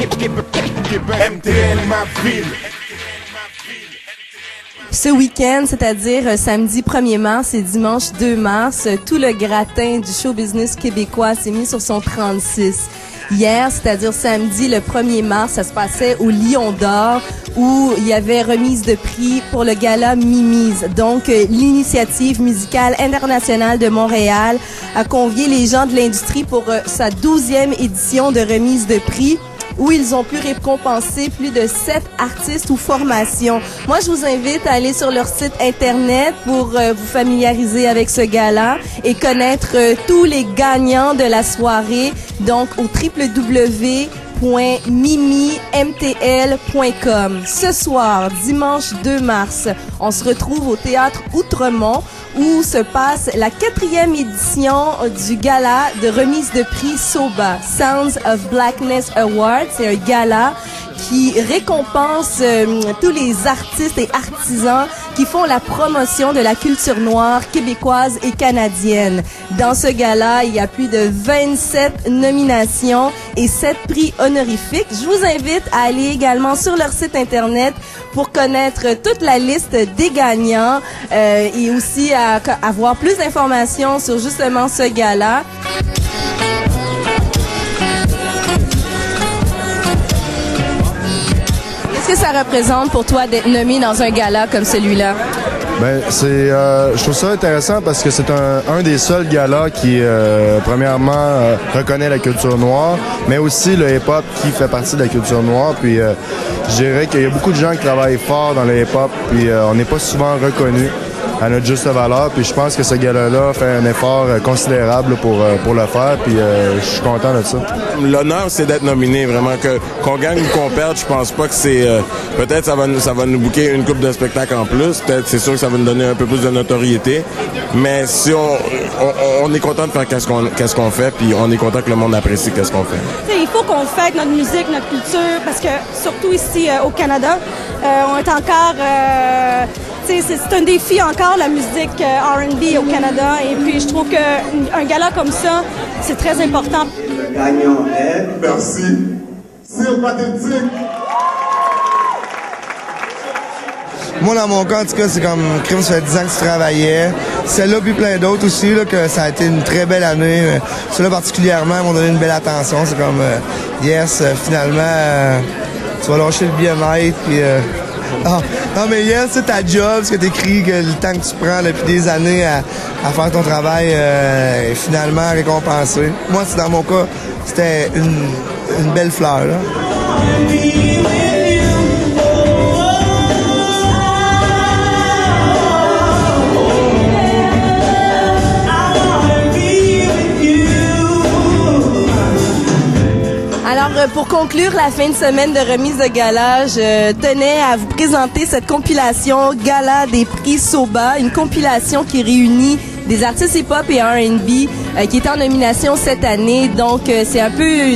MTL, ma ville. Ce week-end, c'est-à-dire samedi 1er mars et dimanche 2 mars, tout le gratin du show business québécois s'est mis sur son 36. Hier, c'est-à-dire samedi le 1er mars, ça se passait au Lion d'Or où il y avait remise de prix pour le gala Mimi's. Donc, l'initiative musicale internationale de Montréal a convié les gens de l'industrie pour sa 12e édition de remise de prix, où ils ont pu récompenser plus de 7 artistes ou formations. Moi, je vous invite à aller sur leur site Internet pour vous familiariser avec ce gala et connaître tous les gagnants de la soirée. Donc, au www.mimimtl.com. Ce soir, dimanche 2 mars, on se retrouve au Théâtre Outremont où se passe la 4e édition du gala de remise de prix SOBA, Sounds of Blackness Award. C'est un gala qui récompense tous les artistes et artisans qui font la promotion de la culture noire québécoise et canadienne. Dans ce gala, il y a plus de 27 nominations et 7 prix honorifiques. Je vous invite à aller également sur leur site Internet pour connaître toute la liste des gagnants et aussi à avoir plus d'informations sur justement ce gala. Qu'est-ce que ça représente pour toi d'être nommé dans un gala comme celui-là? Ben, je trouve ça intéressant parce que c'est un des seuls galas qui, premièrement, reconnaît la culture noire, mais aussi le hip-hop qui fait partie de la culture noire. Puis, je dirais qu'il y a beaucoup de gens qui travaillent fort dans le hip-hop, puis on n'est pas souvent reconnus à notre juste valeur. Puis je pense que ce gala-là fait un effort considérable pour le faire, puis je suis content de ça. L'honneur, c'est d'être nominé, vraiment. Qu'on gagne ou qu'on perde, je pense pas que c'est... peut-être ça va nous booker une coupe de spectacle en plus. Peut-être, c'est sûr que ça va nous donner un peu plus de notoriété. Mais si on est content de faire qu'est-ce qu'on fait, puis on est content que le monde apprécie qu'est-ce qu'on fait. T'sais, il faut qu'on fête notre musique, notre culture, parce que surtout ici au Canada, on est encore... c'est un défi encore, la musique R&B au Canada. Et puis, je trouve qu'un gala comme ça, c'est très important. Le gagnant est... Merci. C'est pathétique. Moi, dans mon cas, en tout cas, c'est comme crime, ça fait 10 ans que tu travaillais. Celle-là, puis plein d'autres aussi, là, que ça a été une très belle année. Celle-là, particulièrement, m'ont donné une belle attention. C'est comme, yes, finalement, tu vas lâcher le bien-être, puis... non, mais yes, c'est ta job, ce que t'écris, que le temps que tu prends depuis des années à faire ton travail est finalement récompensé. Moi, dans mon cas, c'était une belle fleur, là. Alors, pour conclure la fin de semaine de remise de gala, je tenais à vous présenter cette compilation Gala des prix SOBA, une compilation qui réunit des artistes hip-hop et R&B qui est en nomination cette année. Donc, c'est un peu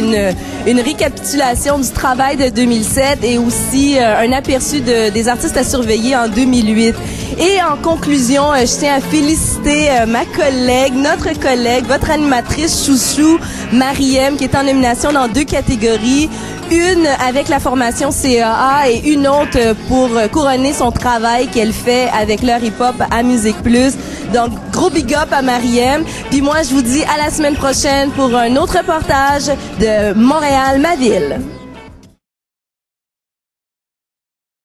une récapitulation du travail de 2007 et aussi un aperçu des artistes à surveiller en 2008. Et en conclusion, je tiens à féliciter ma collègue, notre collègue, votre animatrice chouchou, Mariem, qui est en nomination dans 2 catégories. Une avec la formation CAA et une autre pour couronner son travail qu'elle fait avec leur hip-hop à Musique Plus. Donc, gros big up à Mariem. Puis moi, je vous dis à la semaine prochaine pour un autre reportage de Montréal, ma ville.